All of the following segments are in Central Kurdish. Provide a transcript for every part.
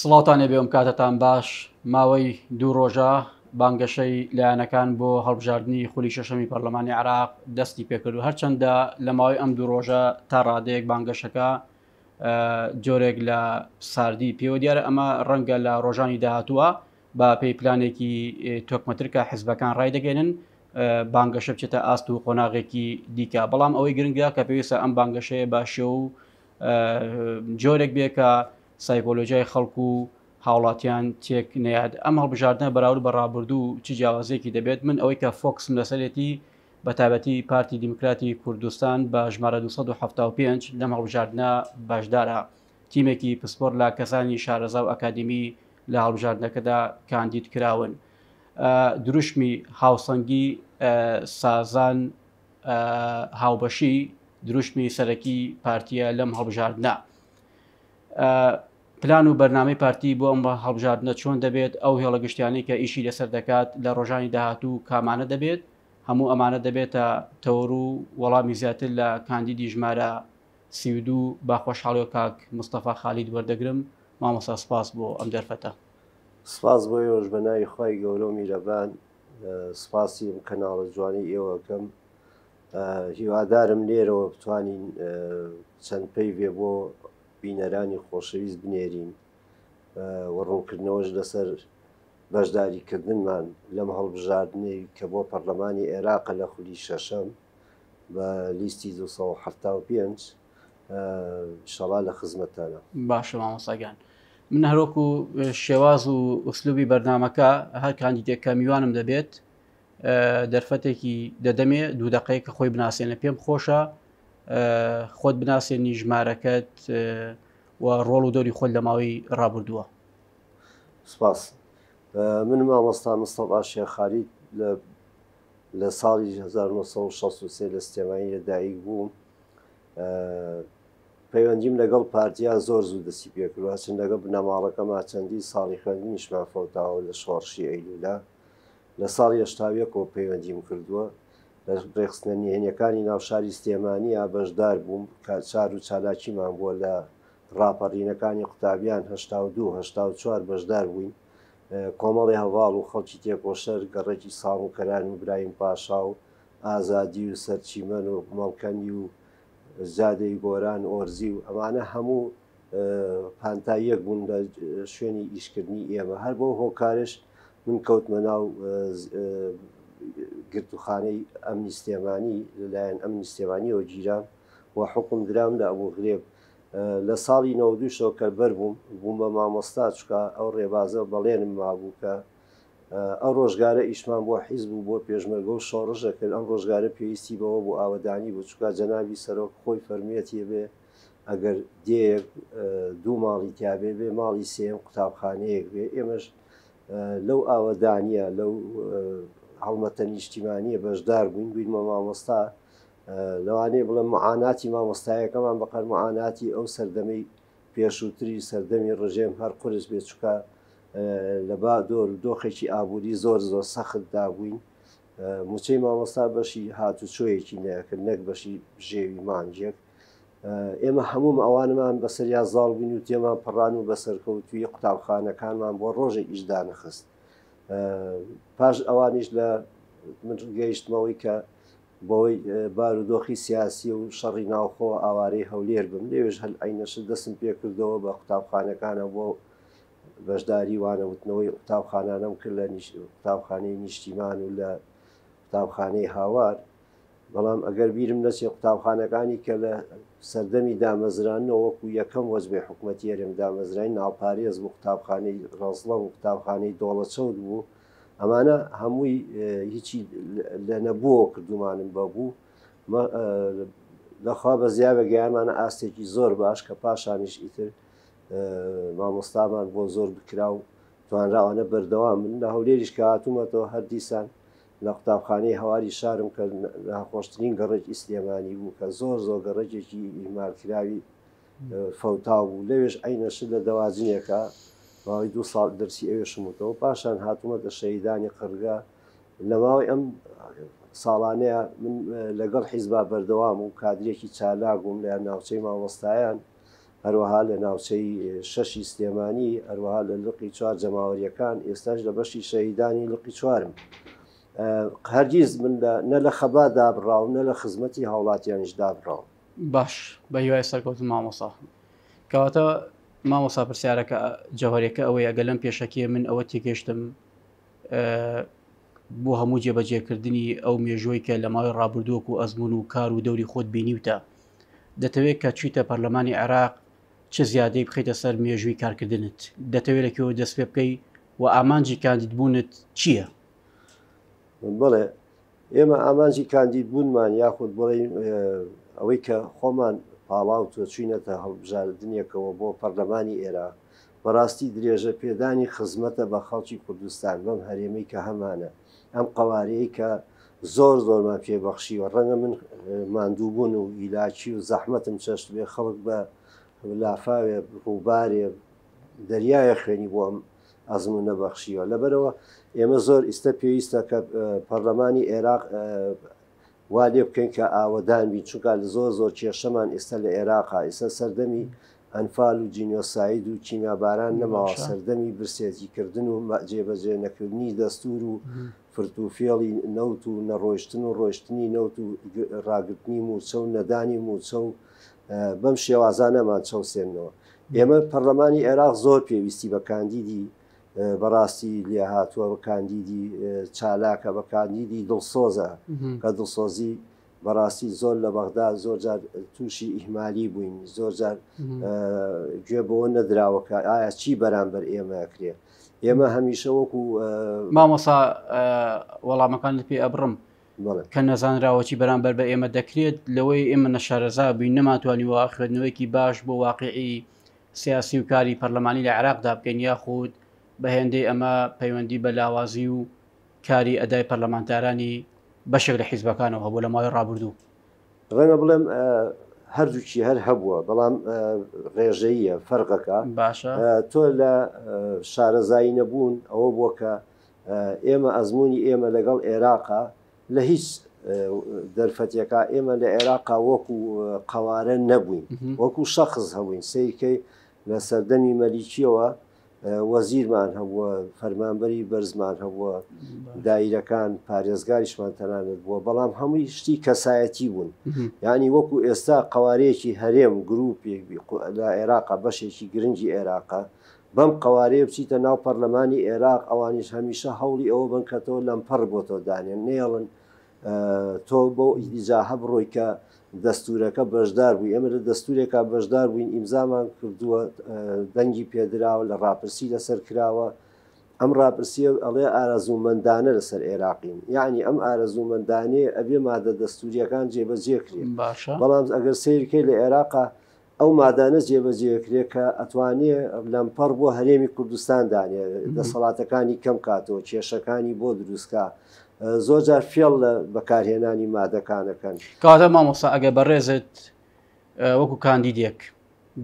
سڵاوتانێ بێم کاتتان باش ماوەی دوو ڕۆژە بانگەشەی لایەنەکان بۆ هەڵبژاردننی خولی شەشەمی پەرلەمانی عراق دەستی پێکرد و هەرچەندە لە ماوەی ئەم دوو ڕۆژە تا ڕادەیەک بانگەشەکە جۆرێک لە ساردی پێوە دیارە ئەمە ڕەنگە لە ڕۆژانی داهاتووە بە پێی پلانێکی تۆکمەترکە حیزبەکان ڕایدەگەێنن بانگەشە بچێتە ئاست و قۆناغێکی دیکە بەڵام ئەوەی گرنگە کە پێویستە ئەم بانگەشەیە باشە و جۆرێک بێ کە سایکۆلۆژیای خەڵکو و هاوڵاتیان تێک نەیاد ئەم هەڵبژاردنە بەراورد بە ڕابردوو چ جیاوازێکی دەبێت من ئەوەی کە فۆکسم لەسەرێتی بە تایبەتی پارتی دیموکراتی کوردستان بە ژمارە 275 لەم هەڵبژاردنە باشدارە تیمێکی پسپۆر لە کەسانی شارەزا و ئەکادمی لە هەڵبژاردنەکەدا کاندید کراون دروشمی هاوسەنگی سازان هاوبەشی دروشمی سەرەکی پارتیە لەم هەڵبژاردنە پلان و بەرنامەی پارتی بۆ ئەم هەڵبژاردنە چۆن دەبێت ئەو هێڵە گشتیانەی کە ئیشی لەسەر دەکات لە ڕۆژانی داهاتوو کامانە دەبێت هەموو ئەمانە دەبێتە تەوەڕ و وەڵامی زیاتر لە کاندیدی ژمارە 32 با خۆشحاڵی و کاک مستەفا خالید وەردەگرم مامۆستا سپاس بۆ ئەم دەرفەتە سپاس بۆ ئێوەش بە ناوی خی گەورە و میرەبان سپاسی کەناڵە جوانی ئێوەکەم هیوادارم لێرەوە بتوانین چەند پێی بێ بۆ بینەرانی خۆشەویست بنێرین و ڕوونکردنەوەش لەسەر بەشداریکردنمان لەم هەڵبژاردنەی کە بۆ پەرلەمانی عێراقە لە خولی شەشەم بە لیستی 275 شەڵا لە خزمەتانە. باشە مامۆستاگیان من هەرۆکو شێواز و ئوسلوبی بەرنمەکە هەر کاندیدێک کە میوانم دەبێت دەرفەتێکی دەدەمێ دوو دقەیە کە خۆی بناسیێنە پێم خۆشە خۆت بناسیێنی ژمارەکەت و ڕۆڵ و دۆری خۆت لە ماوەی ڕابردووە. سپاس من مامۆستا مستەفا شێخ خالید لە ساڵی 1963 لە سلێمانی لەدایک بووم پەیوەندیم لەگەڵ پارتیا زۆر زوو دەستی پێکردووە چون لەگەڵ بنەماڵەکەما چەندی ساڵی خوێندنیشمان فەوتاوە لە شۆڕشی ئەیلولا لە ساڵی هەشتاویەکەوە پەیوەندیم کردووە لە ڕێخستنە نهێنیەکانی ناوشاری سلێمانیە بەشدار بووم چار و چالاکیمان بووە لە ڕاپەڕینەکانی قوتابیان 1970 بەشدار بووین کۆمەڵی هەواڵ و خەڵکی تێکۆشەر گەڕێکی ساڵ و کەران و برایم پاشا و ئازادی و سەرچیمەن و مەڵکەنی و زادەی گۆران ئۆرزی و ئەمانە هەموو پانتاییەک بوون لە شوێنی ئیشکردنی ئێمە هەر بۆ هۆکارش من کەوتمە ناو گرتوخانەی ئەمنی سلێمانی لەلایەن ئەمنی سلێمانیەوە گیران و حکم درام لە ئەبوو غرێب لە ساڵی 92 کە بەر بووم بە مامۆستا چکە ئەو ڕێبازە بەڵێنم مابوو کە ئەو ڕۆژگارە ئیشمان بۆ حیزب و بۆ پێشمەرگە و شۆڕژە کرد ئەم ڕۆژگارە پێویستی بەوە بۆ ئاوەدانی بوو چکە جەنابی سەرۆک خۆی فەرمیەتی بێ ئەگەر دێیەک دوو ماڵی تیاابێ بێ ماڵی سێم قوتابخانەیەک بێ ئێمەش لەو ئاوەدانیە لەو هەڵمەتە نیشتیمانیە بەشدار بووین بووینمە مامۆستا لەوانەیە بڵێم معاناتی مامۆستایەکەمان بەقەر معاناتی ئەو سەردەمەی پێشووتری سەردەمی ڕژێم هەر قورس بێ چکە لە با دۆر و دۆخێکی ئابووری زۆر سەخت دابووین موچەی مامۆستا بەشی هاتوچۆیەکی نەکرد نەک بەشی ژێوی مانجێک ئێمە هەموم ئەوانمان بەسەریا زاڵ بووین و تێمان پڕان و بەسەرکەوتوی قوتابخانەکانمان بۆ ڕۆژێک ئیشدا نەخست پاش ئەوانیش لە من گەیشتمەوەی کە بۆی بارودۆخی سیاسی و شەڕی ناوخۆ ئاوارەی هەولێر بم لێوێژ هەل ئەینەش دەستم پێکردەوە بە قوتابخانەکانە بۆ بەشداری وانەوتنەوەی قوتابخانانەم کرد لە قوتابخانەی نیشتیمان و لە قوتابخانەی هاوار بەڵام ئەگەر بیرم نەچێ قوتابخانەکانی کە لە سەردەمی دامەزرانەوە وەکو یەکەم وەزبێ حکوومەتی هەرێم دامەزرانی ناوپارێز بوو قوتابخانەی ڕەزڵەم و قوتابخانەی دۆڵەچەوت بوو ئەمانە هەمووی هیچی لە نەبووەوە کردومانم بەبوو لەخوا بە زیابە گەیانمانە ئاستێکی زۆر باش کە پاشانیش ئیتر مامۆستامان بۆ زۆر بکرا و توانراوانە بەردەوام من لە هەولێریش کە هاتوومەتەوە هەر دیسان لە قوتابخانەی هەواری شارم کە ناخۆشترین گەڕێکی سلێمانی بوو کە زۆر گەڕێکێکی ئیمارکراوی فەوتاو بوو لەوێش ئەینەشت لە دەواجنێکە ماوەی 2 ساڵ دەرسی ئەوێشموتەوە پاشان هاتوومەتە شەیدانی قڕگا لە ماوەی ئەم ساڵانەیە من لەگەڵ حیزبا بەردەوام و کادرێکی چالاک بووم لە ناوچەی مامۆستایان هەروەها لە ناوچەی شەشی سلێمانی، هەروەها لە لقی چوار جەماوەریەکان، ئێستاش لە بەشی شەهیدانی لقی چوارم. هەرگیز من نە لە خەبا دابڕاو نە لە خزمەتی هاوڵاتیانیش دابڕاو. باش بە هیوای سەرکەوتن مامۆسا. کەواتە مامۆسا پرسیارەکە جەوهەریەکە ئەوەی ئەگە لەم پێشەکێ من ئەوە تێگەشتم بۆ هەموو جێبەجێکردنی ئەو مێژووی کە لە ماوەی ڕابردووەک و ئەزمون و کار و دەوری خۆت بینیوتە، دەتەوێت کە چیتە پەرلەمانی عێراق چه زیادەی بخیتە سەر مێژووی کارکردنت، دەتەوێت لەکوێوە دەست پێ بکەی و ئامانجی کاندیدبوونت چییە؟ بڵێ ئێمە ئامانجی کاندیدبوونمان یاخود بڵێ ئەوەی کە خۆمان پاڵاو تۆ چوینەتە هەڵبژاردنیەکەوە بۆ پەرلەمانی ئێرە، بەڕاستی درێژە پێدانی خزمەتە بە خەڵکی کوردستان بەم هەرێمەی کە هەمانە، ئەم قەوارەیە کە زۆر زۆرمان پێبەخشیوە. ڕەنگە من ماندووبوون و ئیلاکی و زەحمەتم چەشت بێ خەڵک بە لافاوێ ڕووبارێ دەریایە خوێنی بۆ ئەم ئەزمون نەبەخشیوە. لەبەرەوە ئێمە زۆر ئێستا پێویستە کە پەرلەمانی عێراق وا لێ بکەین کە ئاوەدان بین، چونکە زۆر زۆر کێشەمان ئێستا لە عێراقا، ئێستا سەردەمی ئەنفال و جینۆساید و کیمیاباران نەماوە، سەردەمی برسێتیکردن و جێبەجێ نەکردنی دەستور و فرتوفێڵی نەوت و نەڕۆیشتن و ڕۆیشتنی نەوت و ڕاگررتنی موچە و نەدانی موچە و بەم شێوازانەمان چەوسێنەوە. ئێمە پەرلەمانی عێراق زۆر پێویستی بە کاندیدی بەڕاستی لێ هاتووە، بە کاندیدی چالاکە، بە کاندیدی دڵسۆزە کە دڵسۆزی بەڕاستی زۆر لە بەغدا زۆر جار تووشی ئیهمالی بووین، زۆر جار گوێ بەوە نەدراوەکە ئایا چی بەرامبەر ئێمەکرێ. ئێمە هەمیشە وەکو مامۆسا وەڵامەکانت پێ ئەبڕم کە نەزانراوەچی بەرامبەر بە ئێمە دەکرێت لەوەی ئێمە نەشارەزا بووین، نەماتوانیوە خوێندنەوەیکی باش بۆ واقعی سیاسی و کاری پەرلەمانی لە عێراقدا بکەین، یاخود بە هێندەی ئەمە پەیوەندی بە لاوازی و کاری ئەدای پەرلەمانتارانی بەشێک لە حیزبەکانەوە هەبوو لە ماوەی ڕابردوو. ڕەنگە بڵێم هەردووکی هەر هەبووە، بەڵام ڕێژەیە فەرقەکە. باشە تۆ لە شارەزایی نەبوون ئەوە بووە کە ئێمە ئەزمموی ئێمە لەگەڵ عێراقا لە هیچ دەرفەتێکا ئێمە لە عێراقا وەکو قەوارە نەبووین، وەکو شەخص هەبووین. سیکەی لە سەردەمی مەلیکیەوە وەزیرمان هەبووە، فەرمانبەری بەرزمان هەبووە، دایرەکان پارێزگاریشمان تەنانەت بووە، بەڵام هەمووی شتی کەسایەتی بوون. یعنی وەکو ئێستا قەوارەیەکی هەرێم گروپێک لە عێراقا بەشێکی گرنگی عێراقا بەم قەوارەیە بچیتە ناو پەرلەمانی عێراق، ئەوانیش هەمیشە هەوڵی ئەوە بن کە تۆ لەمپەڕ بۆ تۆ دانێن، نێڵن تۆ بۆ ئیجاهە بڕۆی کە دەستورەکە بەشدار بووی. ئێمە لە دەستورێکا بەشدار بووین، ئیمزامان کردووە، دەنگی پێدراوە، لە ڕاپرسی لەسەر کراوە. ئەم ڕاپرسیە ئەڵێ ئارەزوومەندانە لەسەر عێراقین، یعنی ئەم ئارەزوومەندانەیە ئەبێ مادە دەستوریەکان جێبەجێکرێت. بەڵام ئەگەر سیرکەی لە عێراقا ئەو مادانە جێبەجێکرێت کە ئەتوانێت لەمپەڕ بۆ هەرێمی کوردستان دانێ، دەسەڵاتەکانی کەم کاتەوە، کێشەکانی بۆ دروستکە، زۆر جار فێڵ لە بەکارهێنانی مادەکانەکەن. کاتە مامۆستا ئەگە بەڕێزت وەکو کاندیدێک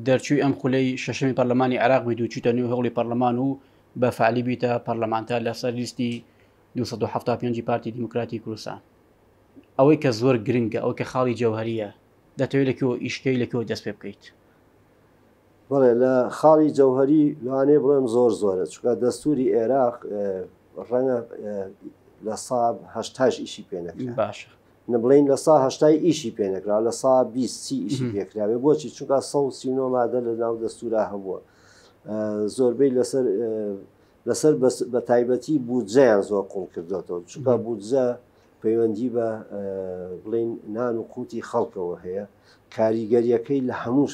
دەرچووی ئەم خولەی شەشەمی پەرلەمانی عێراق بیت و چیتە نوێ هەوڵی پەرلەمان و بە فعلی بیتە پەرلەمانتار لەسەر لیستی 275 پارتی دیموکراتی کوردستان، ئەوەی کە زۆر گرنگە، ئەو کە خاڵی جەوهەریە، دەتەوێت لەکوێ ئیشکەی لەکوێ دەست پێ بکەیت؟ بڵێ لە خاڵی جەوهەری لەوانەیە بڵێم زۆر زۆرە، چونکە دەستوری عێراق ڕەنگە لە ساب هەشتاش ئیشی پێنەکرا. باشە نبڵین لە سا هەشتای ئیشی پێنەکرا، لە سا 20 ئیشی پێکراوێ. بۆچی؟ چونکە 139 مادە لە ناو دەستورا هەبووە، زۆربەی لەسەر بە تایبەتی بودجەیان زۆر قوڵ کردێتەوە، چونکە بودجە پەیوەندی بە بڵین نان و قوتی خەڵکەوە هەیە، کاریگەریەکەی لە هەموو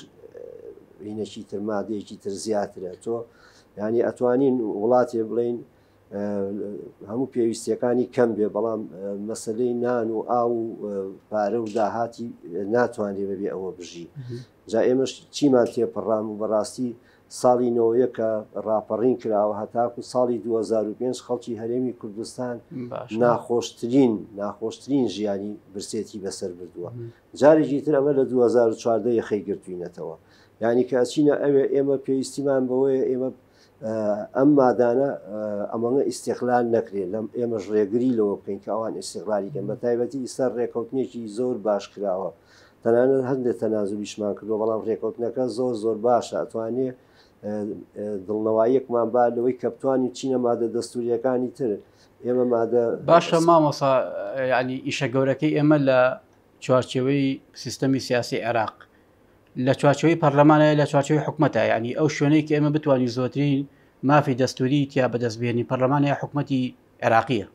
بینەکی تر مادەیەکی تر زیاترە. تۆ ینی ئەتوانین وڵاتی بڵین هەموو پێویستیەکانی کەم بێ، بەڵام مەسلەی نان و ئاو و پارە و داهاتی ناتوانێ بەبێ ئەوە بژی. جا ئێمەش چیمان تێپەڕام و بەڕاستی ساڵی نەوەیە کە ڕاپەڕین کراوە هەتاکو ساڵی 2005 خەڵکی هەرێمی کوردستان ناخۆشترین ژیانی برسێتی بەسەر بردووە. جارێکی تر ئەمە لە 2014 یەخەی گرتوینەتەوە. یعنی کە ئەچینە ئەوێ ئێمە پێویستیمان بەوەیە ئێمە ئەم مادانە ئەمەڵە ئیسیقلال نەکرێت، لەم ئێمەش ڕێگری لەوە بکەین کە ئەوان ئیسیقلالیکەن. بە تایبەتی ئیستا ڕێکەوتنێکی زۆر باش کراوە تەنانەت هەندێک تەنازولیشمان کردو بەڵام ڕێکەوتنەکە زۆر باشە ئەتوانێت دڵنەواییەکمان با لەوەی کە بتوانین چینە مادە دەستوریەکانی تر ئێمە مادە باشە مامۆسا ینی ئیشە گەورەکەی ئێمە لە چوارچێوەی سیستەمی سیاسی عێراق لە چوارچێوەی پەرلەمانە لە چوارچێوەی حکوومەتە ینی ئەو شوێنەی کە ئێمە بتوانین زۆترین مافی دەستوری تیا بەدەستبێنی پەرلەمانی حکوومەتی عێراقیە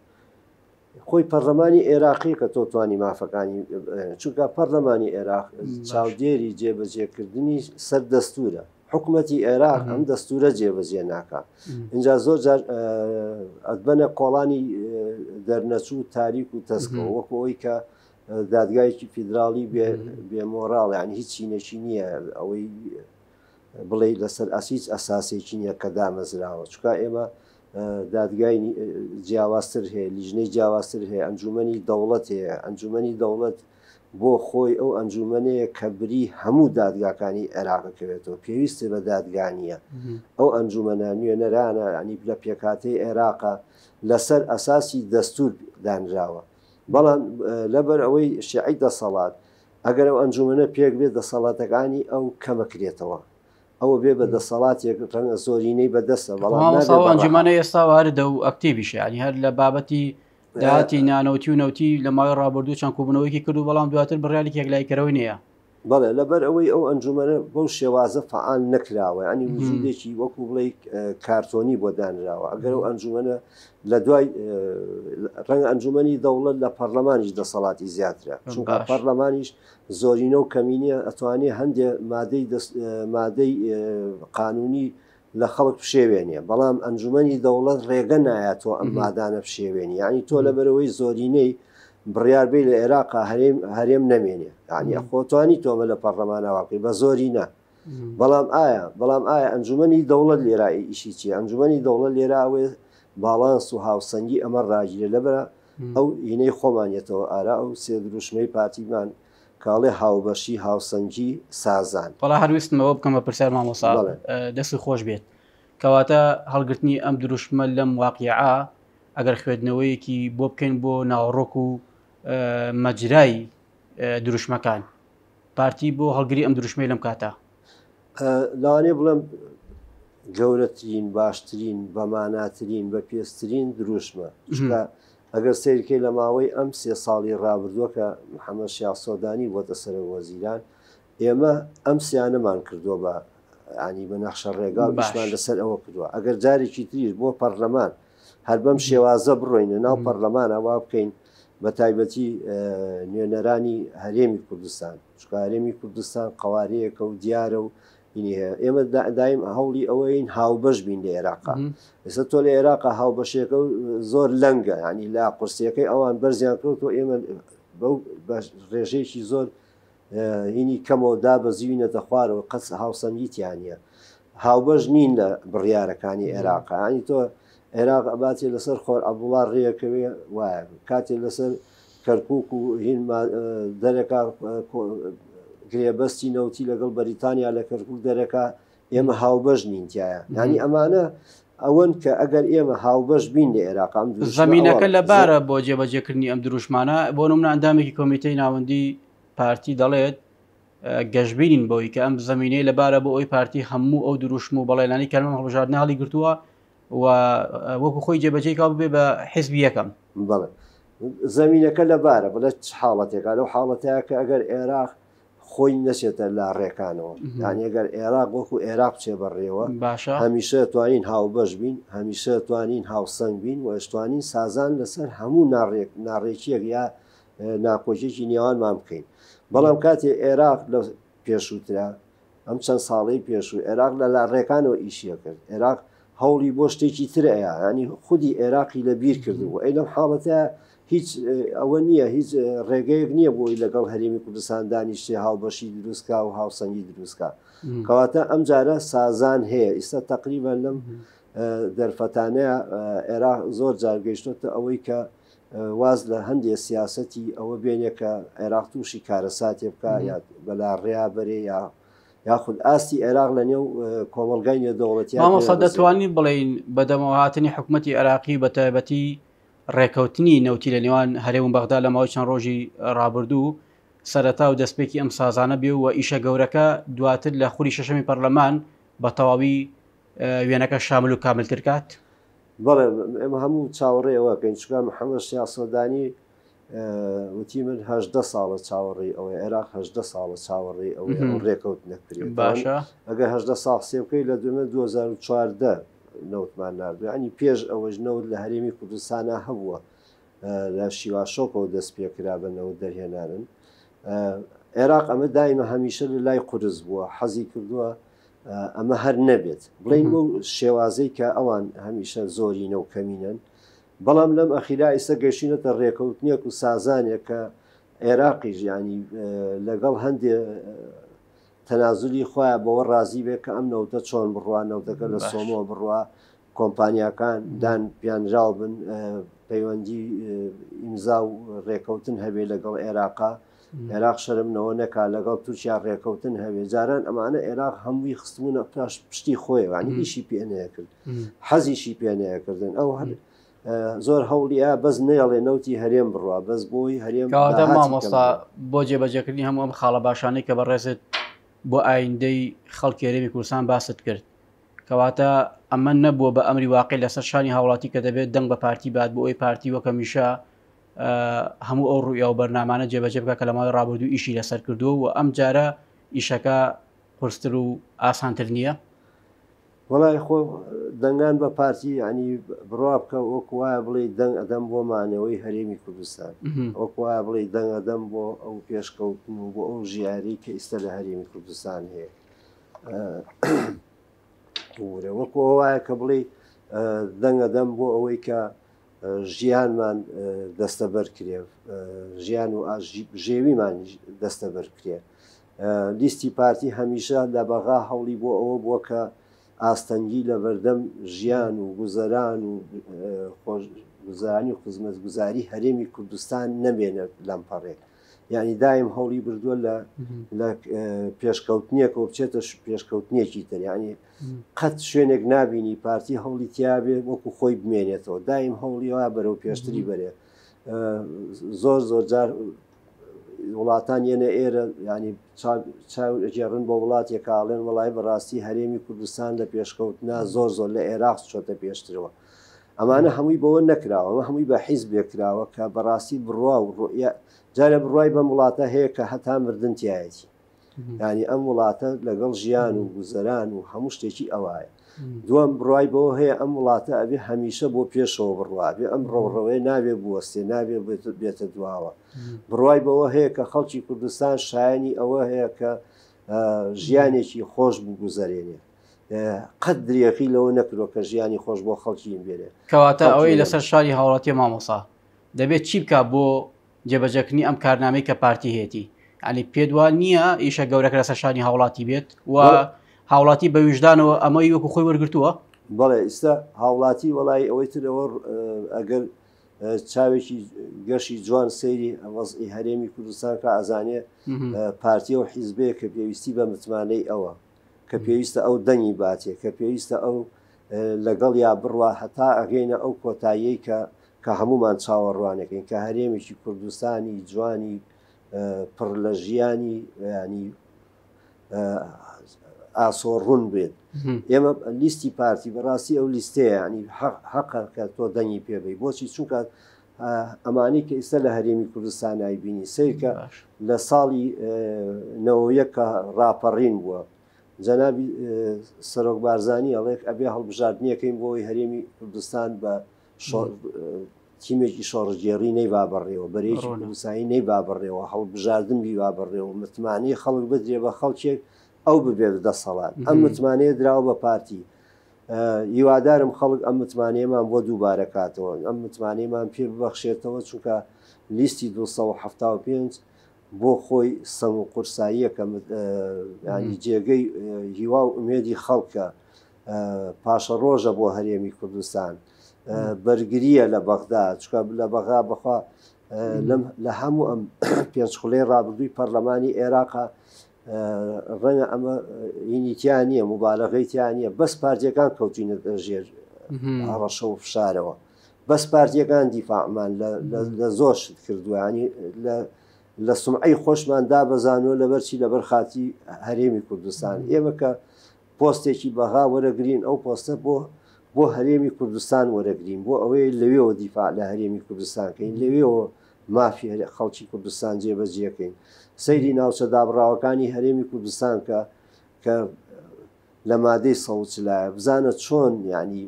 خۆی پەرلەمانی عێراقی کە تۆ توانی مافەکانی چونکە پەرلەمانی عێراق چاودێری جێبەجێکردنی سەر دەستورە حکوومەتی عێراق ئەم دەستورە جێبەجێ ناکات اینجا زۆر جار ئەدبەنە کۆڵانی دەرنەچوو تاریک و تەسکەوە وەکو ئەوی کە دادگایکی فیدراڵی بێمۆراڵ ینی هیچ چینەکی نییە ئەوەی بڵێ لەسەر ئەسیج ئەساسێکی نییە کە دامەزراوە چکە ئێمە دادگای جیاوازتر هەیە لیژنەی جیاوازتر هەیە ئەنجومەنی دەوڵەت هەیە ئەنجومەنی دەوڵەت بۆ خۆی ئەو ئەنجومەنەیە کە بری هەموو دادگاکانی عێراقەکەوێتەوە پێویستە بە دادگانیە ئەو ئەنجومەنە نوێنەرانە ینی لە پێکاتی عێراقا لەسەر ئەساسی دەستور دانراوە بەڵام لەبەر ئەوەی شیعی دەسەڵات ئەگەر ئەو ئەنجومەنە پێک بێت دەسەڵاتەکانی ئەو کەمەکرێتەوە ئەوە بێ بە دەسەڵاتێک ڕەنگە زۆرینەی بەدەستە بەڵام ئەنجومانە ئێستا واردە و ئەکتیڤیش ینی هەر لە بابەتی داهاتی نانەوتی و نەوتی لە ماوەی ڕابردوو چەند کوبنەوەیکی کرد و بەڵام دواتر بڕیارێک لایکەرەوەی نییە بەڵێ لەبەر ئەوەی ئەو ئەنجومەنە بەو شێوازە فعال نەکراوە ینی وجودێکی وەکو بڵێ کارتۆنی بۆ دانراوە ئەگەر ئەو ئەنجومەنە لە دوای ڕەنگە ئەنجومەنی دەوڵەت لە پەرلەمانیش دەسەڵاتی زیاترە چونکە پەرلەمانیش زۆرینە و کەمینە ئەتوانێت هەندێک مادەی قانونی لە خەڵک پشێوێنێ بەڵام ئەنجومەنی دەوڵەت ڕێگە نایەتەوە ئەم مادانە پشێوێنی ینی تۆ لەبەرەوەی زۆرینەی بڕیاربەی لە عێراقا هەرێم نەمێنێ ینی خۆتوانی تۆمە لە پەرلەمانەواقی بە زۆرینە بەڵام ئایا ئەنجومەنی دەوڵەت لێرا ئیشی چیە ئەنجومەنی دەوڵەت لێراوێ باڵانس و هاوسەنگی ئەمە ڕاگیرە لەبەرە ئەو هینەی خۆمانێتەوە ئارا ئەو سێ دروشمەی پارتیمان کاڵێ هاوبەشی هاوسەنگی سازان بەڵا هەرویستمەوە بکەمە پرسیار مامۆسا دەستی خۆش بێت کەواتە هەڵگرتنی ئەم دروشمە لەم واقعە ئەگەر خوێندنەوەیەکی بۆ بکەین بۆ ناوەڕۆک و مەجرای دروشمەکان پارتی بۆ هەڵگری ئەم دروشمەی لەم کاتە لەوانێ بڵێم گەورەترین باشترین بەماناترین بە پێسترین دروشمە ئەگەر سیرکەی لە ماوەی ئەم سێ ساڵی ڕابردووە کە محەممەد شیاخ سۆدانی بۆتە سەر وەزیران ئێمە ئەم سیانەمان کردووە بە ینی بە نەخشە ڕێگا و بیشمان لەسەر ئەوە کردووە ئەگەر جارێکی تریش بۆ پەرلەمان هەر بەم شێوازە بڕۆینە ناو پەرلەمان ئەوا بکەین بە تایبەتی نوێنەرانی هەرێمی کوردستان چکە هەرێمی کوردستان قوارەیەکە و دیارە و ئێمە دایم هەوڵی ئەوەین هاوبەش بین لە عێراقا ئێستا تۆ لە عێراقا هاوبەشێکە و زۆر لەنگە ینی لا قورسیەکەی ئەوان بەرزیان کردەوە ئێمە بەو ڕێژەیەکی زۆر هینی کەمەوە دابەزیوینەتە خوارەوە قەس هاوسەنگیتیانە هاوبەش نین لە بڕیارەکانی عێراقا ینی تۆ عێراق ئەباتی لەسەر خۆر عەبدوڵڵا ڕێیەکەوێ وایە کاتێ لەسەر کەرکووک و هین دەرەکە گرێبەستی نەوتی لەگەڵ بەریتانیا لە کەرکووک دەرەکە ئێمە هاوبەش نینتیایە ینی ئەمانە ئەوەن کە ئەگەر ئێمە هاوبەش بین لە عێراقام زەمینەکە لەبارە بۆ جێبەجێکردنی ئەم دروشمانە بۆ نمونە ئەندامێکی کۆمیتەی ناوەندی پارتی دەڵێت گەشتبینین بۆی کە ئەم زەمینەی لەبارە بۆ ئەوی پارتی هەموو ئەو دروشم و بەڵێنانی کەلمە هەڵبژاردنە هەڵی گرتووە و وەکو خۆی جێبەجێکاو ببێ بە حیزبی یەکەم بەڵێ زەمینەکە لەبارە بڵێ حاڵەتێکا لەو حاڵەتەیە کە ئەگەر عێراق خۆی نەچێتە لا ڕێکانەوە یان ئەگەر عێراق وەکو عێراق چێ بەڕێوە هەمیشە توانین هاوبەش بین هەمیشە توانین هاوسەنگ بین و ئەشتوانین سازان لەسەر هەموو ناڕێکیەک یا ناکۆچێکی نێوانمان بکەین بەڵام کاتێ عێراق لە پێشووترا ئەم چەند ساڵەی پێشوو عێراق لە لا ڕێکانەوە ئیشیە کرد عێراق هەوڵی بۆ شتێکی ترەیە ینی خودی عێراقی لە بیر کردو ئەی لەم حاڵەتە هیچ ئەوە نییە هیچ ڕێگەیەک نییە بۆی لەگەڵ هەرێمی کوردستان دانیشتێ هاوبەشی دروستکە و هاوسەنگی دروستکە کەواتە ئەم جارە سازان هەیە ئێستا تقریبان لەم دەرفەتانەیە عێراق زۆر جارگەیشتۆتە ئەوەی کە واز لە هەندێک سیاسەتی ئەوە بێنێ کە عێراق تووشی کارەساتێ بکە یا بەلا ڕێیا بەرێ یاخود ئاستی عێراق لە نێو کۆمەلگای نێودەوڵەتیان مامۆستا دەتوانین بڵێین بەدەمەوە هاتنی حکوومەتی عێراقی بە تایبەتی ڕێکەوتنی نەوتی لە نێوان هەرێم و بەغدا لە ماوەی چەند ڕۆژی ڕابردوو سەرەتا و دەستپێکی ئەم سازانە بێ و ئیشە گەورەکە دواتر لە خولی شەشەمی پەرلەمان بە تەواوی وێنەکە شامل و کاملتر کات. بەڵێ ئێمە هەموو چاوەڕێەوەکەین چکە محەممەد سیاسەدانی وتی من 18 ساڵە چاوەڕێی ئەوەی عێراق 18 ساڵە چاوەڕێی ئەوەی ڕێکەوت نەکرێت باشە ئەگەر 18 ساڵ سێ بکەی لە دوێمە 2014 نەوتمان نردوێ ئەنی پێش ئەوەش نەوت لە هەرێمی کوردستانە هەبووە لە شیواشۆکەوە دەست پێکرا بنەوە دەرهێنانن. عێراق ئەمە دایمە هەمیشە لە لای قورس بووە حەزی کردووە ئەمە هەر نەبێت بڵین بۆ شێوازەی کە ئەوان هەمیشە زۆرینە و کەمینەن. بەڵام لەم ئەخیرا ئێستا گەشتینەتە ڕێکەوتنیەک و سازانێک کە عێراقی ژیانی لەگەڵ هەندێک تەنازلی خۆیان بەوە ڕازی بێت کە ئەم نەوتە چۆن بڕوا نەوتەکە لە سۆمەوە بڕوا کۆمپانیاکان دان پیانراو بن پەیوەندی ئیمزا و ڕێکەوتن هەبێ لەگەڵ عێراقا عێراق شەرمنەوە نەکا لەگەڵ تورکیا ڕێکەوتن هەبێ جاران ئەمانە عێراق هەمووی خستبوونە پشتی خۆی وانی ئیشی پێنەیە کرد حەزیشی پێنەیەکردن ئەو هەر زۆر هەوڵیا بەس نێڵێ نەوتی هەرێم بڕوا بەس بۆی هەرێم مامۆستا بۆ جێبەجێکردنی هەموو ئەم خاڵە باشانەی کە بەڕێزت بۆ ئایندەی خەڵکی هەرێمی کوردستان باست کرد کەواتە ئەمە نەبووە بە ئەمری واقع لەسەر شانی هاوڵاتی کە دەبێت دەنگ بە پارتی بات بۆ ئەوی پارتی وەکە میشە هەموو ئەو ڕوویا و بەرنامانە جێبەجێ بکە کە لە ماوەی ڕابردوو ئیشی لەسەر کردووە و ئەم جارە ئیشەکە قورستر و ئاسانتر نییە. وڵای خۆ دەنگان بە پارتی ینی بڕوا بکە وەک وایە بڵێ دەنگ ئەدەم بۆ مانەوەی هەرێمی کوردستان وەک وایە بڵێ دەنگ ئەدەم بۆ ئەو پێشکەوتن و بۆ ئەو ژیاری کە ئێستا لە هەرێمی کوردستان هەیە وەکو وایە کە بڵێ دەنگ ئەدەم بۆ ئەوەی کە ژیانمان دەستەبەر کرێ ژیان و ژێویمان دەستەبەر کرێ. لیستی پارتی هەمیشە لە بەغا هەوڵی بۆ ئەوە بووە کە ئاستەنگی لە بەردەم ژیان و گوزەران و گوزارانی و خزمەتگوزاری هەرێمی کوردستان نەبێنە لەمپەڕێک یعنی دایم هەوڵی بردووە لە پێشکەوتنیەکە و بچێتە پێشکەوتنیەکی تر ینی قەت شوێنێک نبینی پارتی هەوڵی تیاابێ وەکو خۆی بمێنێتەوە دایم هەوڵی وا بەرەو پێشتری بەرێ زۆر جار وڵاتان یەنە ئێرە ینی چاوجێڕن بۆ وڵاتێکە ئاڵێن وڵای بەڕاستی هەرێمی کوردستان لە پێشکەوتنا زۆر لە عێراق چۆتە پێشترەوە ئەمانە هەمووی بەوە نەکراوە ئەمە هەمووی بە حیز بێکراوە کە بەڕاستی بڕوا و جارە بڕای بەم وڵاتە هەیە کە هەتا مردنتیایەتی ینی ئەم وڵاتە لەگەڵ ژیان و گوزەران و هەموو شتێکی ئەوایە دووەم بڕای بەوە هەیە ئەم وڵاتە ئەبێ هەمیشە بۆ پێشەوە بڕوابێ ئەم ڕەوڕەوەی نابێ بوەستێ نابێ بێتە دواوە بڕای بەوە هەیە کە خەڵکی کوردستان شایانی ئەوە هەیە کە ژیانێکی خۆش بگوزارێنێ قەت درێخی لەوە نەکرۆ کە ژیانی خۆش بۆ خەڵکی بێنێ کەواتە ئەوەی لەسەر شاری هاوڵاتی مامۆسا دەبێت چی بکە بۆ جێبەجەکردنی ئەم کارنامەی کە پارتی هێتی ئەنی پێدوان نییە ئیشە گەورەکە لەسەر شانی هاوڵاتی بێت و هاوڵاتی بە ویژدانەوە ئەمەی وەکو خۆی وەرگرتووە بەڵێ ئێستا هاوڵاتی وەڵی ئەوەی ترەوە ئەگەر چاوێکی گەشی جوان سەیری وەزئی هەرێمی کوردستان کە ئەزانێ پارتیە و حیزبەیە کە پێویستی بە متمانەی ئەوە کە پێویستە ئەو دەنگی باتێ کە پێویستە ئەو لەگەڵ یا بڕوا هەتا ئەگەینە ئەو کۆتایی کە هەمومان چاوەڕوانەکەین کە هەرێمێکی کوردستانی جوانی پڕ لە ژیانی ینی ئاسۆڕون بێت ئێمە لیستی پارتی بەڕاستی ئەو لیستەیە ینی حەقە کە تۆ دەنگی پێبی بۆچی چونکە ئەمانی کە ئێستا لە هەرێمی کوردستان نایبینی سیرکە لە ساڵی نەوەیە کە ڕاپەڕین بووە جەنابی سەرۆک بارزانی ئەڵێک ئەبێ هەڵبژاردنیەکەین بۆی هەرێمی کوردستان بە تیمێکی شۆڕژێڕی نەیوابڕێەوە بەرێکی کوردستانی نەیوابڕێەوە هەڵبژاردن بیوابڕێەوە متمانەی خەڵک بدرێ بە خەڵکێک ئەو ببێت دەسەڵات ئەم متمانەیە دراوە بە پارتی هیوادارم خەڵک ئەم متمانەیەمان بۆ دووبارە کاتەوە ئەم متمانەیەمان پێ ببەخشێتەوە چونکە لیستی 275 بۆ خۆی سەم و قورساییەکە ینی جێگەی هیوا و ئومێدی خەڵکە پاشە ڕۆژە بۆ هەرێمی کوردستان بەرگریە لە بەغدا چکە لە بەغا بەخوا لە هەموو ئەم پێنجخولەی ڕابردووی پەرلەمانی عێراقا ڕەنگە ئەمە هینیتیان نییە مبالغەیتیان نییە بەس پارتیەکان کەوتینە ژێر هەڕەشە و فشارەوە بەس پارتیەکان دیفاعمان لە زۆر شت کردووانی لە سمعی خۆشمان دابەزانەوە لەبەرچی لەبەر خاتی هەرێمی کوردستان ئێمە کە پۆستێکی بەغا وەرەگرین ئەو پۆستە بۆ هەرێمی کوردستان وەرەگرین بۆ ئەوەی لەوێەوە دیفاع لە هەرێمی کوردستانکەین لەوێەوە مافی خەڵکی کوردستان جێبەجێەکەین سەیری ناوچە دابڕاوەکانی هەرێمی کوردستان کە لە مادەی سەوچلایە بزانە چۆن ینی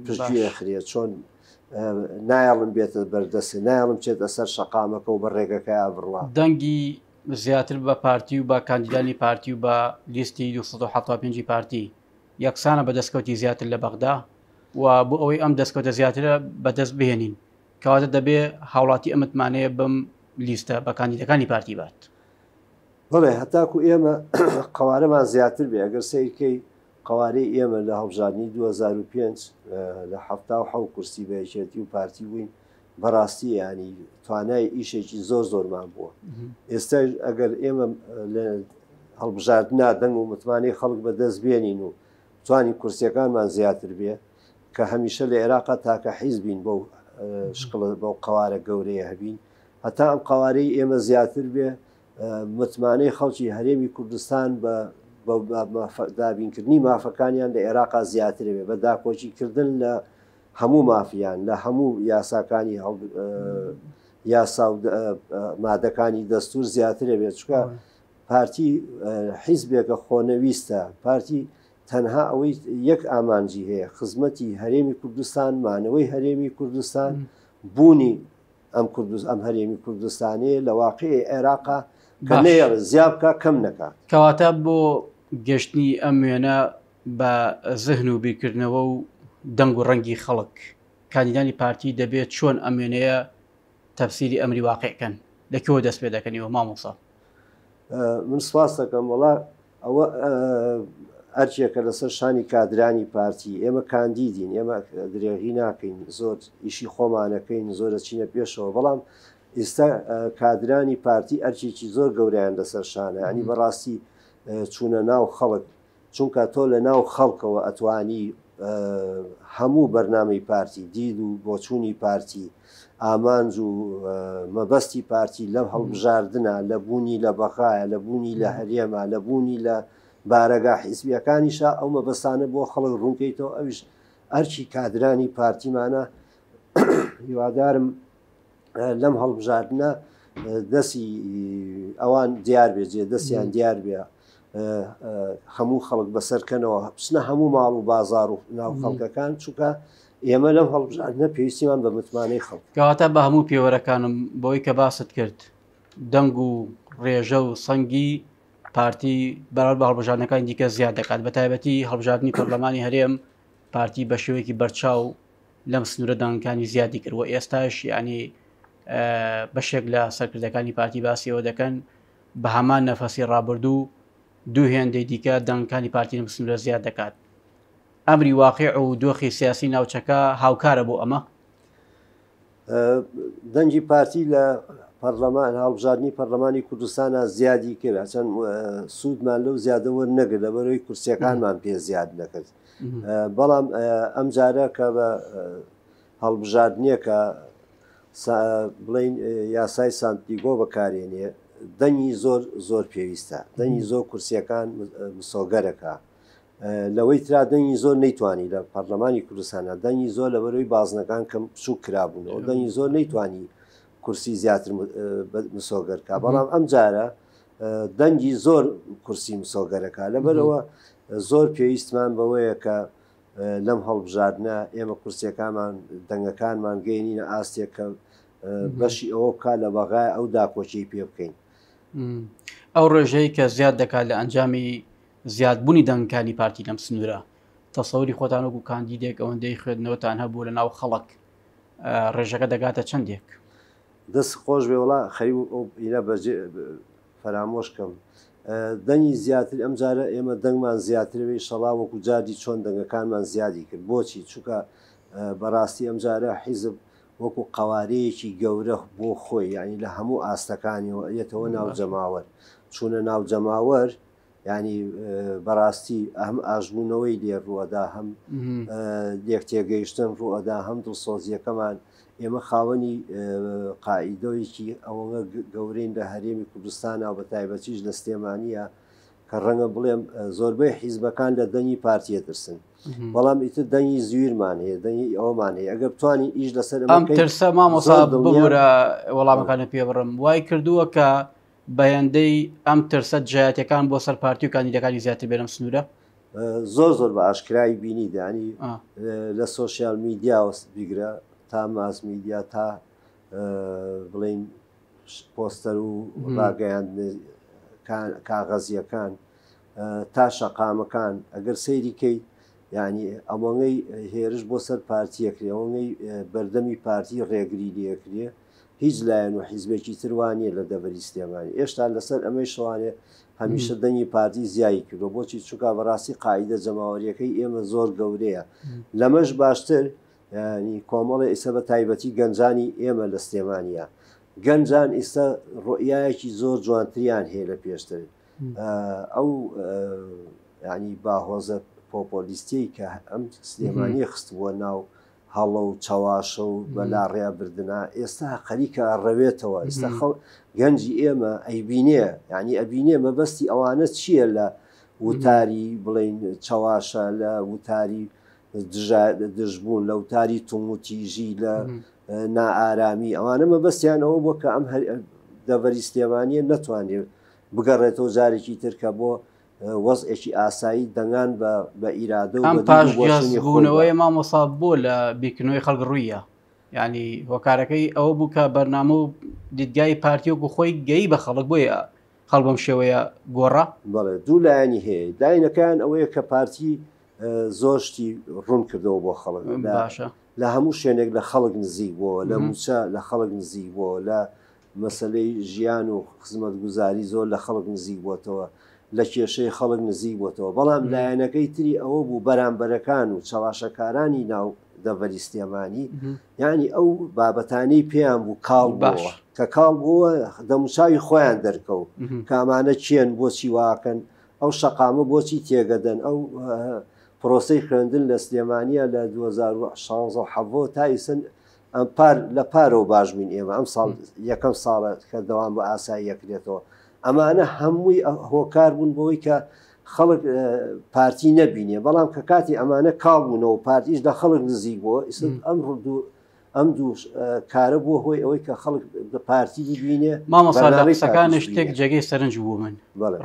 پشتگوێ خرێت چۆن نایڵم بێتە بەردەست نایڵم چێتە سەر شەقامەکە و بە ڕێگەکەی بڕوا دەنگی زیاتر بە پارتی و بە کاندیدانی پارتی و بە لیستی 275 پارتی یەکسانە بە دەستکەوتی زیاتر لە بەغدا و بۆ ئەوەی ئەم دەستکەوتە زیاترە بەدەست بهێنین کەواتە دەبێ هاوڵاتی ئەمتمانەیە بم لیستە بە کاندیدەکانی پارتی بات بڵێ هەتاکو ئێمە قوارەمان زیاتر بێ ئەگەر سیرکەی قوارەی ئێمە لە هەڵبژاردننی 2005 لە 1970 کورسی بەیەکێتی و پارتی بووین بەڕاستی ینی توانای ئیشێکی زۆرمان بووە ئێستا ئەگەر ئێمە هەڵبژاردننا دەنگ و متمانەی خەڵک بەدەست بێنین و توانی کورسیەکانمان زیاتر بێ کە هەمیشە لە عێراقا تاکە حیز بین بەو شکڵ بەو قوارە گەورەیە هەبین هەتا ئەم قوارەی ئێمە زیاتر بێ متمانەی خەڵکی هەرێمی کوردستان بە دابینکردنی مافەکانیان لە عێراقا زیاتر بێ بە داکۆچیکردن لە هەموو مافیان لە هەموو یاساکانی یاسا و مادەکانی دەستور زیاترە بێت چکە پارتی حیزبێکە خۆنەویستە پارتی تەنها ئەوەی یەک ئامانجی هەیە خزمەتی هەرێمی کوردستان مانەوەی هەرێمی کوردستان بوونی ئەم هەرێمی کوردستانەیە لە واقعی عێراقا کە نێڵ زیابکە کەم نەکات کەواتە بۆ گەشتنی ئەم وێنە بە زەهن و بیرکردنەوە و دەنگ و ڕەنگی خەڵک کاندیدانی پارتی دەبێت چۆن ئەم وێنەیە تەفسیری ئەمری واقعکەن لەکەوە دەست پێ دەکەنیەوە مامۆسا من سواس دەکەم وڵا ئەوە ئەرچێکە لەسەر شانی کادرانی پارتی ئێمە کاندیدین ئێمە درێغی ناکەین زۆر ئیشی خۆمانەکەین زۆرە چینە پێشەوە بەڵام ئێستا کادرانی پارتی ئەرچێکی زۆر گەوریان لەسەر شانە ئەنی بەڕاستی چوونە ناو خەڵک چونکە تۆ لە ناو خەڵکەوە ئەتوانی هەموو بەرنامەی پارتی دید و بۆچوونی پارتی ئامانج و مەبەستی پارتی لەم هەڵبژاردنە لە بوونی لە بەخایە لە بوونی لە هەرێمە لە بوونی لە بارەگا حیزبیەکانیشە ئەو مەبەستانە بۆ خەڵک ڕوونکەیتەوە ئەویش ئەرچی کادرانی پارتیمانە هیوادارم لەم هەڵبژاردنە دەستی ئەوان دیار بێجێ دەستیان دیار بێ هەموو خەڵک بەسەرکەنەوە بچنە هەموو ماڵ و بازار و ناو خەڵکەکان چووکە ئێمە لەم هەڵبژاردنە پێویستیمان بە متمانەی خەڵک کەواتە بە هەموو پێوەرەکانم بۆی کە باست کرد دەنگ و ڕێژە و سەنگی پارتی بەراورد بە هەڵبژاردنەکانی دیکە زیاد دەکات بە تایبەتی هەڵبژاردننی پەرلەمانی هەرێم پارتی بە شێوەیەکی بەرچاو لەم سنوورە دەنگەکانی زیادی کردوە ئێستاش ینی بەشێک لە سەرکردەکانی پارتی باسیەوە دەکەن بە هەمان نەفەسی ڕابردوو دوو هێندەی دیکە دەنگەکانی پارتی لەم سنوورە زیاد دەکات ئەمری واقع و دۆخی سیاسی ناوچەکە هاوکارە بۆ ئەمە دەنگی پارتی لە پەرلەمان هەڵبژاردننی پەرلەمانی کوردستانە زیادی کرد چەند سوودمان لەو زیادەوە نەگرت لەبەرەوەی کورسیەکانمان پێ زیاد نەکرد بەڵام ئەم جارە کە بە هەڵبژاردنیەکە بڵین یاسای سانتیگۆ بەکارێنێ دەنگی زۆر پێویستە دەنگی زۆر کورسیەکان مسۆگەرەکە لەوەی ترا دەنگی زۆر نەیتوانی لە پەرلەمانی کوردستانە دەنگی زۆر لەبەرەوەی بازنەکان کەم بچوو کرابوونەوە دەنگی زۆر نەیتوانی کورسی زیاتر مسۆگەرکە بەڵام ئەم جارە دەنگی زۆر کورسی مسۆگەرەکە لەبەرەوە زۆر پێویستمان بەوەیە کە لەم هەڵبژاردنە ئێمە کورسیەکانمان دەنگەکانمان گەینینە ئاستێک کە بەشی ئەوە بکات لە بەغای ئەو داکۆچی پێ بکەین ئەو ڕێژەی کە زیاد دەکات لە ئەنجامی زیادبوونی دەنگەکانی پارتی لەم سنوورە تەسەوری خۆتان وەکو کاندیدێک ئەوەندەی خوێندنەوەتان هەبوو لە ناو خەڵک ڕێژەکە دەگاتە چەندێک دەست خۆش بێ وڵا خەریب ئینە بەجێ فەرامۆشکەم دەنگی زیاتر ئەم جارە ئێمە دەنگمان زیاترەوەی شەڵا وەکو جادی چۆن دەنگەکانمان زیادی کرد بۆچی چووکە بەڕاستی ئەم جارە حیزب وەکو قوارەیەکی گەورە بۆ خۆی یعنی لە هەموو ئاستەکانیەوە یەتەوە ناو جەماوەر چوونە ناو جەماوەر ینی بەڕاستی هەم ئاژبوونەوەی لێ ڕوەدا هەم لێک تێگەیشتن ڕوەدا هەم دڵسۆزیەکەمان ئێمە خاوەنی قائیدەوەیکی ئەوە گەورەین لە هەرێمی کوردستانە و بە تایبەتیش لە سلێمانیە کە ڕەنگە بڵێم زۆربەی حیزبەکان لە دەنگی پارتیە ترسن بەڵام ئیتر دەنگی زویرمان هەیە دەنگی ئەوەمان هەیە ئەگەر بتوانین ئیش لەسەر ئەم ترسە مامۆسا ببوورە وەڵامەکانە پێ بڕم وای کردووە کە بەیەندەی ئەم ترسە جایەتەکان بۆ سەر پارتی و کاندیدەکانی زیاتر بێنم سنوورە زۆر بە ئاشکرایی بینی دانی لە سۆسیال میدیا بیگرە تا ماس میدیا تا بڵین پۆستەر و ڕاگەیان کاغەزیەکان تا شەقامەکان ئەگەر سەیریکەیت ینی ئەمەڵەی هێرش بۆ سەر پارتیەکرێ ئەوەی بەردەمی پارتی ڕێگری لەکرێ هیچ لایەن و حیزبێکی تروانیە لە دەبەری سلێمانی ئێشتا لەسەر ئەمەی شوانێ هەمیشە دەنگی پارتی زیایی کردو بۆچی چووکە بەڕاستی قاعدە جەماوەریەکەی ئێمە زۆر گەورەیە لەمەش باشتر ینی کۆمەڵی ئێستا بە تایبەتی گەنجانی ئێمە لە سلێمانیە گەنجان ئێستا ڕۆیایەکی زۆر جوانتریان هەیە لە پێشتر ئەو ینی باهۆزە پۆپۆلیستی کە ئەم سلێمانی خستبووە ناو هەڵە و چاواشە و بەلا ڕێیا بردننا ئێستا خەریکە ڕەوێتەوە ئێستا گەنجی ئێمە ئەیبینێ ینی ئەبینێ مەبەستی ئەوانە چییە لە وتاری بڵین چاواشە لە وتاری دژبوون لە وتاری توموتیژی لە نائارامی ئەوانە مەبەستیان ئەوە بۆ کە ئەم دەڤەری سلێمانیە نەتوانێت بگەڕێتەوە جارێکی ترکە بۆ وەزئێکی ئاسایی دەنگان بە ئیرادە و ئەم پاشبوونەوەی مامۆسا بۆ لە بیرکردنەوەی خەڵک ڕوویە ینی هۆکارەکەی ئەوە بوو کە بەرنامە و دیدگای پارتیۆک و خۆی گەی بە خەڵک بۆیە خەڵ بەم شێوەیە گۆڕە بەڵێ دوو لایەنی هەیە داینەکان ئەوەیە کە پارتی زۆشتی ڕوون کردەوە بۆ خەڵک باشە لە هەموو شوێنێک لە خەڵک نزیک بووە لە موچە لە خەڵک نزیک بووە لە مەسلەی ژیان و خزمەت گوزاری زۆر لە خەڵک نزیک بووەتەوە لە کێشەی خەڵک نزیک بووەتەوە بەڵام لایەنەکەی تری ئەوە بوو بەرامبەرەکان و چاواشەکارانی ناو دەڤەری سلێمانی ینی ئەو بابەتانەی پێیان بوو کاڵ بووە کە کاڵ بووە دەموچاوی خۆیان دەرکەوت کامانە چێن بۆچی واکەن ئەو شەقامە بۆچی تێگەدەن ئەو پرۆسەی خوێندن لە سلێمانیە لە 2016 تا ئیسن لە پارەوە باشبووین ئێمە ئەم ساڵ یەکەم ساڵە کە دەوام بە ئاسایی یەکرێتەوە ئەمانە هەمووی هۆکار بوون بەوەی کە خەڵک پارتی نەبینێ بەڵام کە کاتی ئەمانە کاڵ بوونەوە پارتیش لە خەڵک نزیک بووە ئەم دوو کارە بووە هۆی ئەوەی کە خەڵک پارتی بینێ مامۆسا لە قسەکانش شتێک جێگەی سەرنج بوو من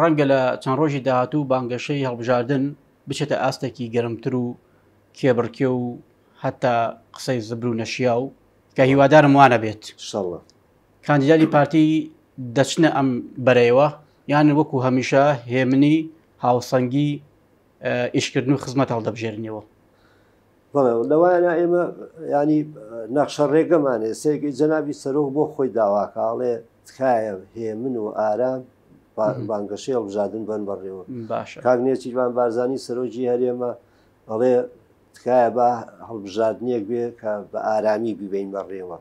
ڕەنگە لە چەند ڕۆژی داهاتوو بانگەشەی هەڵبژاردن بچێتە ئاستێکی گەرمتر و کێبڕکێ و هەتا قسەی زبر و نەشیا و کە هیوادارم وانە بێت کاندیدانی پارتی دەچنە ئەم بەرەوە یان وەکو هەمیشە هێمنی هاوسەنگی ئیشکردن و خزمەت هەڵدەبژێرنەوە لەوایە ئێمە ینی نەخشە ڕێگەمانێ سێگەی جەنابی سەرۆک بۆ خۆی داواکاڵێ تکایە هێمن و ئارام بانگەشەی هەڵبژاردن بن بەڕێوە کاگنێچیوان بارزانانی سەرۆکی هەرێمە ئەڵێ تکایە بە هەڵبژاردنێک بێ کە بە ئارامی ببین بەڕێوە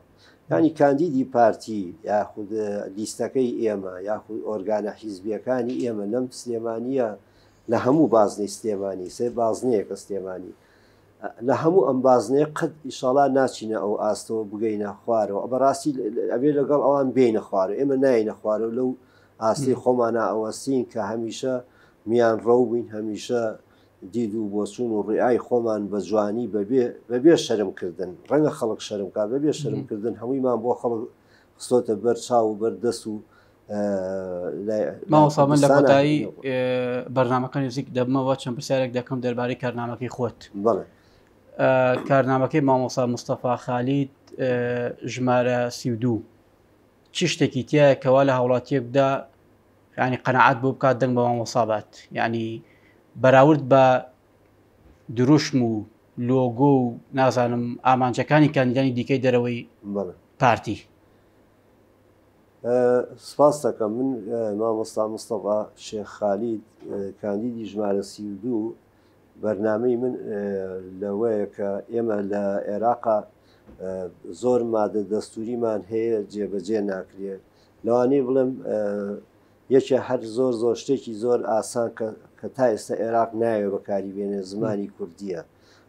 ینی کاندیدی پارتی یاخود لیستەکەی ئێمە یاخود ئۆرگانە حیزبیەکانی ئێمە لەم سلێمانیە لە هەموو بازنەی سلێمانی سێ بازنەیەکە سلێمانی لە هەموو ئەم بازنەیە قەت ئیشاڵا ناچینە ئەو ئاستەوە بگەینە خوارەوە بەڕاستی ئەبێ لەگەڵ ئەوان بینە خوارە ئێمە ناینە خوارە لەو ئاستی خۆمانە ئەوەستین کە هەمیشە میان ڕەو بووین هەمیشە دید و بۆچوون و ڕێعای خۆمان بە جوانی بەبێ شەرمکردن ڕەنگە خەڵک شەرمکە بەبێ شەرمکردن هەموویمان بۆ خەڵک خستۆتە بەر چاو و بەردەست و ماوەسا من لە کۆتایی بەرنامەکە نزیک دەبمەوە چەند پرسیارێک دەکەم دەربارەی کارنامەکەی خۆت کارنامەکەی مامۆسا مستەفا خالید ژمارە 32 چی شتێکی تایە کەوا لە هاوڵاتیەکدا ینی قەنەعات بۆ بکات دەنگ بە مامۆسابات ینی بەراورد بە دروشم و لۆگۆ و نازانم ئامانجەکانی کاندیدانی دیکەی دەرەوەی پارتی سپاس دەکەم من مامۆستا مستەفا شێخ خالید کاندیدی ژمارە 32 بەرنامەی من لەوەیە کە ئێمە لە عێراقا زۆر مادە دەستوریمان هەیە جێبەجێ ناکرێت لەوانەیە بڵێم یەکێ هەر زۆر شتێکی زۆر ئاسان کە تا ئێستا عێراق ناوێ بەکاری بێنێ زمانی کوردیە.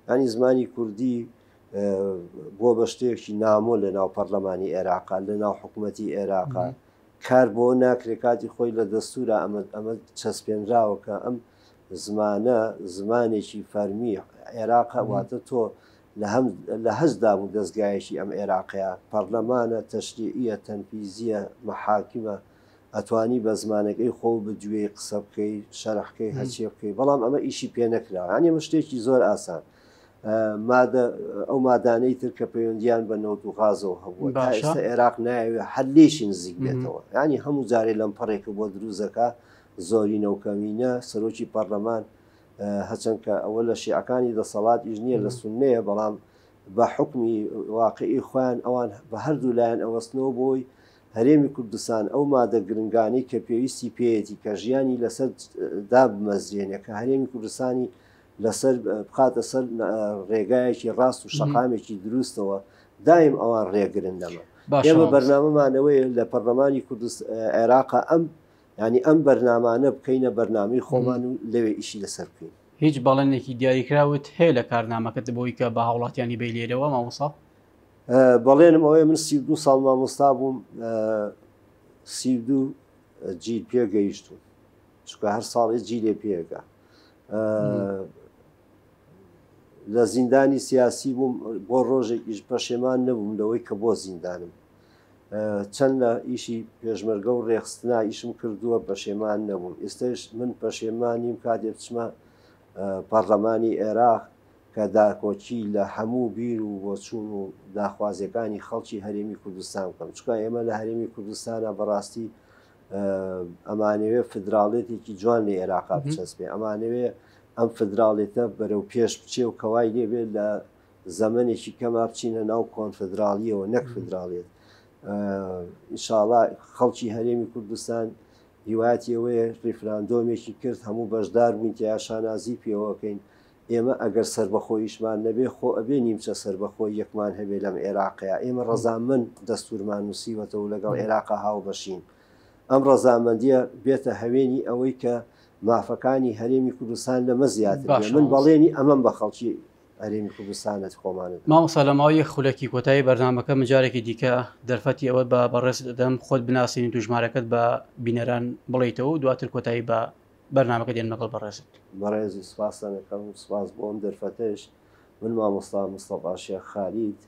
ینی زمانی کوردی بۆ بە شتێکی نامۆ لە ناو پەرلەمانی عێراقا لە ناو حکوومەتی عێراقا کار بۆ ناکرێ کاتی خۆی لە دەستورە ئەمە چەسپێنراوە کە ئەم زمانە زمانێکی فەرمی عێراقا واتە تۆ لە هەزدا بوو دەستگایەکی ئەم عێراقەیە پەرلەمانە تەشریعیە تەنفیزیە مەحاکیمە ئەتوانی بە زمانەکەی خۆ بگوێی قسە بکەی شەرحکەی هەچێ بکەی بەڵام ئەمە ئیشی پێ نەکراوە ینی ئەمە شتێکی زۆر ئاسان ئەو مادانەی تر کە پەیوەندیان بە نەوت و غازەوە هەبووە تا ئێستا عێراق نایەوێ هەلێشی نزیک بێتەوە ینی هەموو جارێ لەم پەڕێکە بۆ دروزەکە زۆری نەوکەمینە سەرۆکی پەرلەمان هەچەند کە ئەوە لە شیعەکانی دەسەڵات ئیش نییە لە سوننەیە بەڵام بە حکمی واقعی خۆیان ئەوان بە هەردوو لایەن ئەوەستنەوە بۆی هەرێمی کوردستان ئەو مادە گرنگانی کە پێویستی پێیەتی کە ژیانی لەسەر دابمەزرێنێ کە هەرێمی کوردستانی لەسەر بخاتە سەر ڕێگایەکی ڕاست و شەقامێکی دروستەوە دایم ئەوان ڕێگرن لەمە ئێمە بەرنامەمانەوەی لە پەرلەمانی عێراقا ینی ئەم بەرنامانە بکەینە بەرنامی خۆمان و لەوێ ئیشی لەسەر بکەین. هیچ بەڵێنێکی دیاریکراوت هەیە لە کارنامەکەت بۆی کە بە هاوڵاتیانی بی لێرەوە مامۆستا؟ بەڵێنم ئەوەیە من 32 ساڵ مامۆستا بووم 32 جیل پێگەیشتوم چکە هەر ساڵی جیلێ پێگە لە زیندانی سیاسی بووم بۆ ڕۆژێکیش پەشێمان نەبووم لەوەی کە بۆ زیندانم چەند لە ئیشی پێشمەرگە و ڕێخستنا ئیشم کردووە پەشێمان نەبووم ئێستاش من پەشێمانیم کاتێ بچمە پەرلەمانی عێراق کە داکۆچی لە هەموو بیر و بۆچوون و داخوازیەکانی خەڵکی هەرێمی کوردستان بکەم چکە ئێمە لە هەرێمی کوردستانە بەڕاستی ئەمانەوێ فدراڵێتێکی جوان لە عێراقا بچەسبێ ئەمانەوێ ئەم فدراڵێتە بەرەو پێش بچێ و کەوای لێبێت لە زەمنێکی کەما بچینە ناو کۆنفدراڵیەوە نەک فدراڵێت ئینشاڵڵا خەڵکی هەرێمی کوردستان هیواەتی ئەوەیە ڕیفراندۆمێکی کرد هەموو بەشدار بووین تیا شانازی پێوەکەین ئێمە ئەگەر سربەخۆیشمان نەبێ خۆ ئەبێ نیمچە سربەخۆی یەکمان هەبێ لەم عێراقەیە ئێمە ڕەزامەند دەستورمان نووسیوەتە و لەگەڵ عێراقا هاو بەشین ئەم ڕەزامەندیە بێتە هەوێنی ئەوەی کە مافەکانی هەرێمی کوردستان لەمە زیاتر من بەڵێنی ئەمەم بە خەڵکی هەرێمی کوردستانت خۆمانت مامۆستا لەماوەی خولەکی کۆتایی بەرنامەکە مجارێکی دیکە دەرفەتی ئەوە بە بەڕێز دەدەم خۆت بناسیین و ژمارەکەت بە بینەران بڵیتەوە و دواتر کۆتایی بە بەرنامەکە دێن لەگەڵ بەڕێزت. بەڕێزی سوپاسەکەم و سوپاس بۆم دەرفەتەش من مامۆستا مستەفا شێخ خالید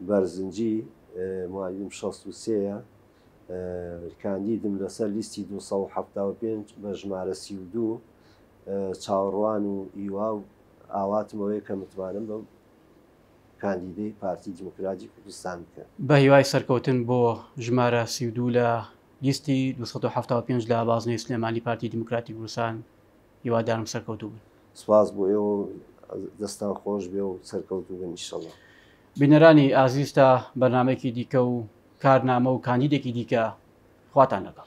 بەرزنجی ماوەی 63ە کاندیدم لەسەر لیستی 275 بە ژمارە 32 چاوەڕوان و ئیوا و ئاواتمەوەی کە متمانم بە کاندیدەی پارتی دیموکراتی کوردستان بکەن بە هیوای سەرکەوتن بۆ ژمارە 32 لە لیستی 275 لە بازنەی سلێمانی پارتی دیموکراتی کوردستان هیوادارم سەرکەوتوو بن. سپاس بۆ ئێوە دەستان خۆش بێ و سەرکەوتوو بن ئینشەڵڵا. بینەرانی ئازیز تا بەرنامەیەکی دیکە و کارنامە و کاندیدێکی دیکە خواتان لەگەڵ.